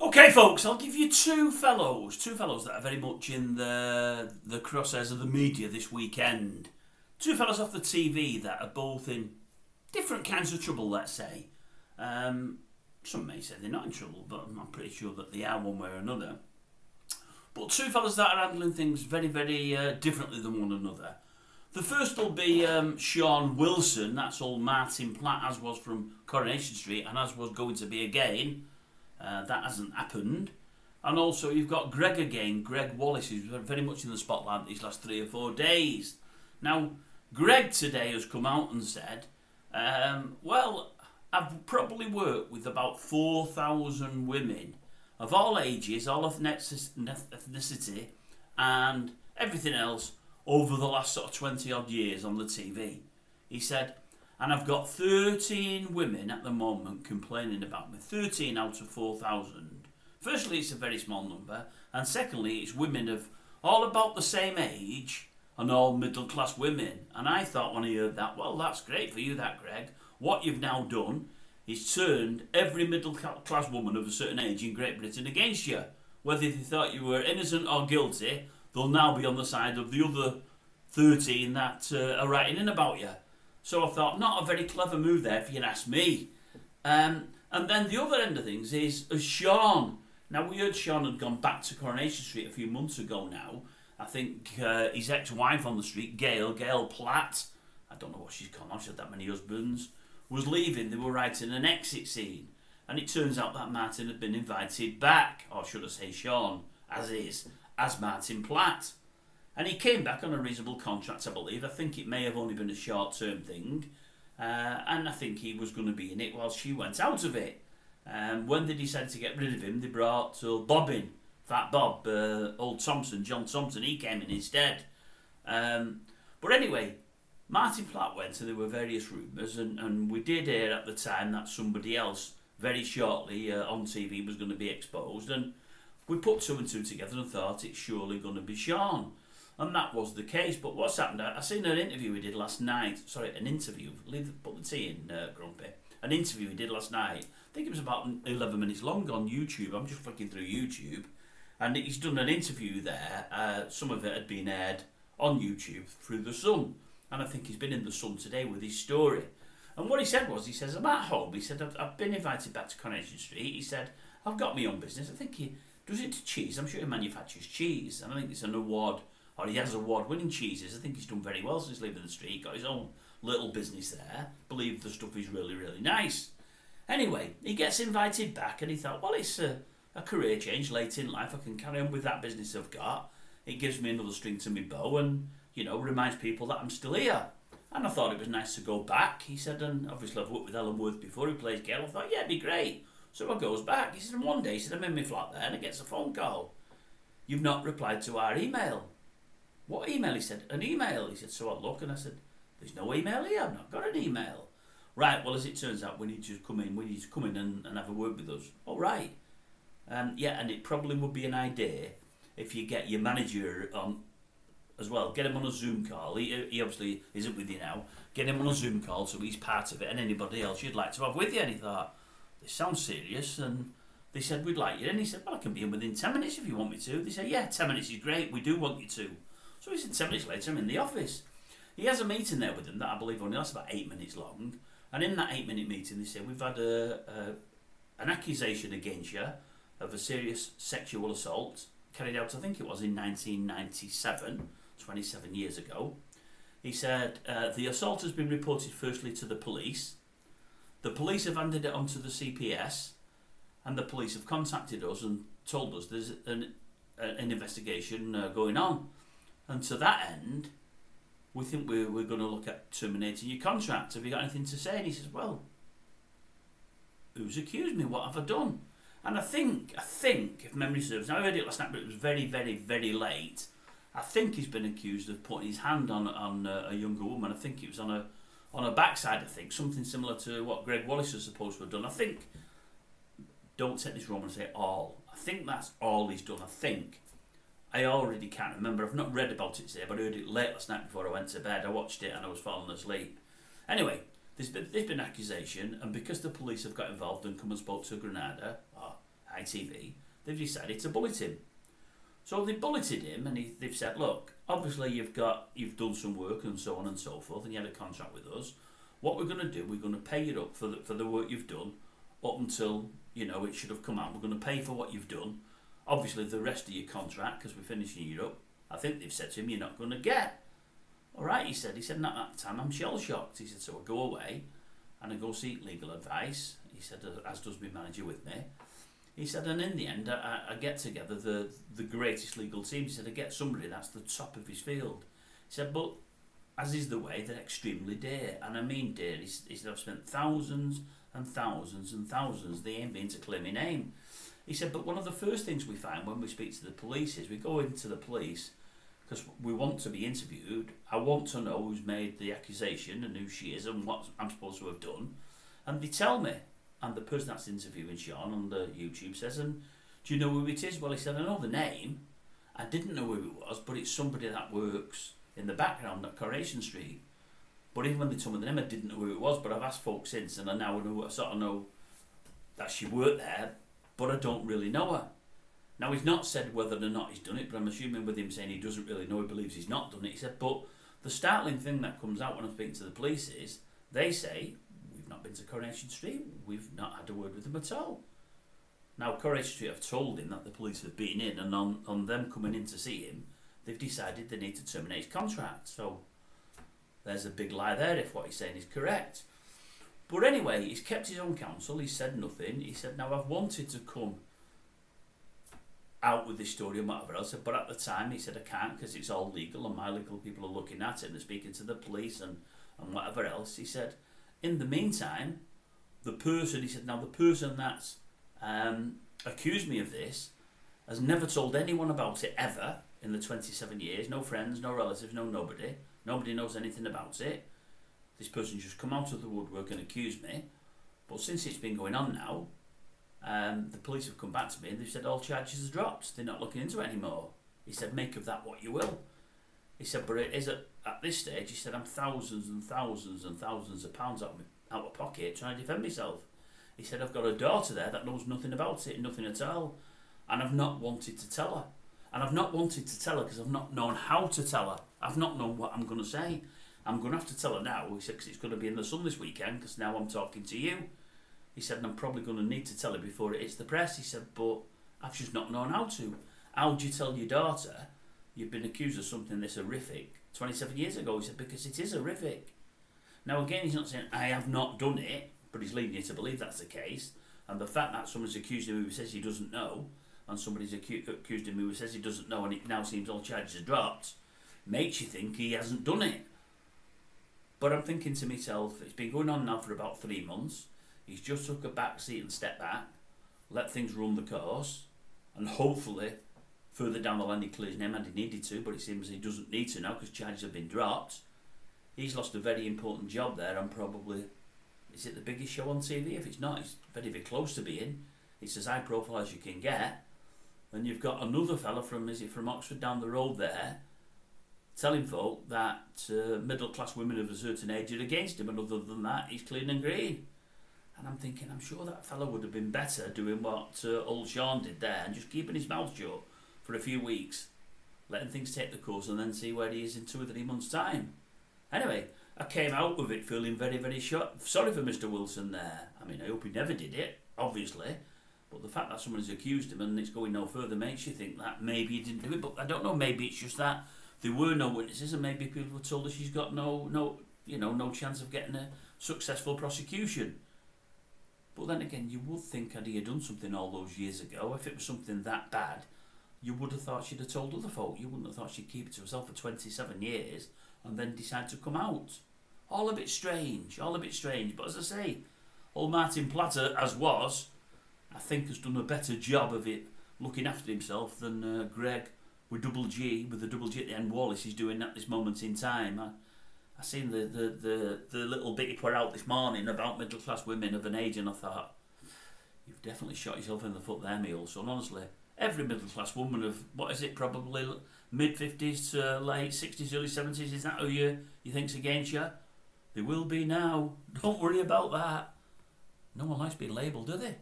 Okay, folks, I'll give you two fellows that are very much in the crosshairs of the media this weekend. Two fellows off the TV that are both in different kinds of trouble, let's say. Some may say they're not in trouble, but I'm pretty sure that they are one way or another. But two fellows that are handling things very, very differently than one another. The first will be Sean Wilson, that's old Martin Platt, as was from Coronation Street, and as was going to be again. That hasn't happened. And also you've got Gregg again, Gregg Wallace, who's very much in the spotlight these last 3 or 4 days. Now, Gregg today has come out and said, well, I've probably worked with about 4,000 women of all ages, all ethnicity, and everything else over the last sort of 20 odd years on the TV. He said, and I've got 13 women at the moment complaining about me. 13 out of 4,000. Firstly, it's a very small number. And secondly, it's women of all about the same age and all middle class women. And I thought when I heard that, well, that's great for you, that, Gregg. What you've now done is turned every middle class woman of a certain age in Great Britain against you. Whether they thought you were innocent or guilty, they'll now be on the side of the other 13 that are writing in about you. So I thought, not a very clever move there, if you'd ask me. And then the other end of things is Sean. Now, we heard Sean had gone back to Coronation Street a few months ago now. I think his ex-wife on the street, Gail Platt, I don't know what she's called now, she had that many husbands, was leaving. They were writing an exit scene. And it turns out that Martin had been invited back, or should I say Sean, as Martin Platt. And he came back on a reasonable contract, I believe. I think it may have only been a short-term thing. And I think he was going to be in it while she went out of it. When they decided to get rid of him, they brought Bob in. Fat Bob, old Thompson, John Thompson, he came in instead. But anyway, Martin Platt went, and there were various rumours. And we did hear at the time that somebody else, very shortly, on TV was going to be exposed. And we put 2 and 2 together and thought it's surely going to be Sean. And that was the case. But what's happened, I seen an interview he did last night. Sorry, an interview. Put the tea in, Grumpy. An interview he did last night. I think it was about 11 minutes long on YouTube. I'm just flicking through YouTube. And he's done an interview there. Some of it had been aired on YouTube through The Sun. And I think he's been in The Sun today with his story. And what he said was, he says, I'm at home. He said, I've been invited back to Coronation Street. He said, I've got my own business. I think he does it to cheese. I'm sure he manufactures cheese. And I think it's an award, or he has award-winning cheeses. I think he's done very well since leaving the street. Got his own little business there. Believe the stuff is really, really nice. Anyway, he gets invited back and he thought, well, it's a career change late in life. I can carry on with that business I've got. It gives me another string to my bow and, reminds people that I'm still here. And I thought it was nice to go back. He said, and obviously I've worked with Alan Worth before, who plays Gail. I thought, yeah, it'd be great. So I goes back. He said, and one day, he said, I'm in my flat there and he gets a phone call. You've not replied to our email. What email? He said, an email. He said, so I look and I said, there's no email here. I've not got an email. Right, well, as it turns out, we need you to come in and have a word with us. Oh, right. Yeah, and it probably would be an idea if you get your manager on as well. Get him on a Zoom call. He obviously isn't with you now. Get him on a Zoom call so he's part of it, and anybody else you'd like to have with you. And he thought, this sounds serious. And they said, we'd like you. And he said, well, I can be in within 10 minutes if you want me to. They said, yeah, 10 minutes is great. We do want you to. So he said, 10 minutes later, I'm in the office. He has a meeting there with them that I believe only lasts about 8 minutes long. And in that 8-minute meeting, they said, we've had an accusation against you of a serious sexual assault carried out, I think it was in 1997, 27 years ago. He said, the assault has been reported firstly to the police. The police have handed it on to the CPS, and the police have contacted us and told us there's an investigation going on. And to that end, we think we're going to look at terminating your contract. Have you got anything to say? And he says, well, who's accused me? What have I done? And I think, if memory serves, now I heard it last night, but it was very, very, very late. I think he's been accused of putting his hand on a younger woman. I think it was on a backside, I think, something similar to what Gregg Wallace was supposed to have done. I think, don't take this wrong and say all. I think that's all he's done, I think. I already can't remember. I've not read about it today, but I heard it late last night before I went to bed. I watched it and I was falling asleep. Anyway, there's been accusation, and because the police have got involved and come and spoke to Grenada, or I ITV, they've decided to bullet him. So they bulleted him, and they've said, look, obviously you've done some work and so on and so forth, and you had a contract with us. What we're going to do, we're going to pay you up for the work you've done up until, it should have come out. We're going to pay for what you've done. Obviously the rest of your contract, because we're finishing you up, I think they've said to him, you're not going to get. All right, he said, and at that time I'm shell-shocked. He said, so I go away and I go seek legal advice. He said, as does my manager with me. He said, and in the end, I get together the greatest legal team. He said, I get somebody that's the top of his field. He said, but as is the way, they're extremely dear. And I mean dear. He said, I've spent thousands and thousands and thousands. They ain't been to clear my name. He said, but one of the first things we find when we speak to the police is we go into the police because we want to be interviewed. I want to know who's made the accusation and who she is and what I'm supposed to have done. And they tell me. And the person that's interviewing Sean on the YouTube says, and do you know who it is? Well, he said, I know the name. I didn't know who it was, but it's somebody that works in the background at Coronation Street. But even when they told me the name, I didn't know who it was, but I've asked folks since, and I now sort of know that she worked there, but I don't really know her. Now, he's not said whether or not he's done it, but I'm assuming with him saying he doesn't really know, he believes he's not done it. He said, but the startling thing that comes out when I'm speaking to the police is, they say, we've not been to Coronation Street, we've not had a word with them at all. Now, Coronation Street have told him that the police have been in, and on them coming in to see him, they've decided they need to terminate his contract. So, there's a big lie there if what he's saying is correct. But anyway, he's kept his own counsel, he said nothing. He said, now I've wanted to come out with this story and whatever else, but at the time he said I can't because it's all legal and my legal people are looking at it and they're speaking to the police and whatever else. He said, in the meantime, the person that's accused me of this has never told anyone about it ever in the 27 years. No friends, no relatives, no nobody. Nobody knows anything about it. This person just come out of the woodwork and accused me. But since it's been going on now, the police have come back to me and they've said all charges are dropped. They're not looking into it anymore. He said, make of that what you will. He said, but it is at this stage, he said, I'm thousands and thousands and thousands of pounds out of pocket trying to defend myself. He said, I've got a daughter there that knows nothing about it, nothing at all. And I've not wanted to tell her. And I've not wanted to tell her because I've not known how to tell her. I've not known what I'm going to say. I'm going to have to tell her now. He said, because it's going to be in the Sun this weekend because now I'm talking to you. He said, and I'm probably going to need to tell her before it hits the press. He said, but I've just not known how to. How do you tell your daughter you've been accused of something this horrific 27 years ago? He said, because it is horrific. Now, again, he's not saying, I have not done it, but he's leading you to believe that's the case. And the fact that someone's accused him who says he doesn't know, and somebody's accused him who says he doesn't know, and it now seems all charges are dropped, makes you think he hasn't done it. But I'm thinking to myself, it's been going on now for about 3 months. He's just took a back seat and stepped back, let things run the course, and hopefully further down the line he clears his name and he needed to, but it seems he doesn't need to now because charges have been dropped. He's lost a very important job there and probably, is it the biggest show on TV? If it's not, it's very, very close to being. It's as high profile as you can get. And you've got another fella from Oxford down the road there telling folk that middle class women of a certain age are against him, and other than that he's clean and green. And I'm thinking, I'm sure that fella would have been better doing what old Sean did there and just keeping his mouth shut for a few weeks, letting things take the course and then see where he is in 2 or 3 months' time. Anyway, I came out of it feeling very, very sorry for Mr. Wilson there. I mean, I hope he never did it, obviously, but the fact that someone has accused him and it's going no further makes you think that maybe he didn't do it. But I don't know, maybe it's just that there were no witnesses and maybe people were told that she's got no chance of getting a successful prosecution. But then again, you would think had he done something all those years ago, if it was something that bad, you would have thought she'd have told other folk. You wouldn't have thought she'd keep it to herself for 27 years and then decide to come out. All a bit strange. But as I say, old Martin Platt, I think has done a better job of it looking after himself than Gregg with the double G at the end, Wallace is doing at this moment in time. I seen the little bit he put out this morning about middle class women of an age, and I thought, you've definitely shot yourself in the foot there, me old son. Honestly, every middle class woman of probably mid 50s to late 60s, early 70s, is that who you think's against you? They will be now. Don't worry about that. No one likes being labelled, do they?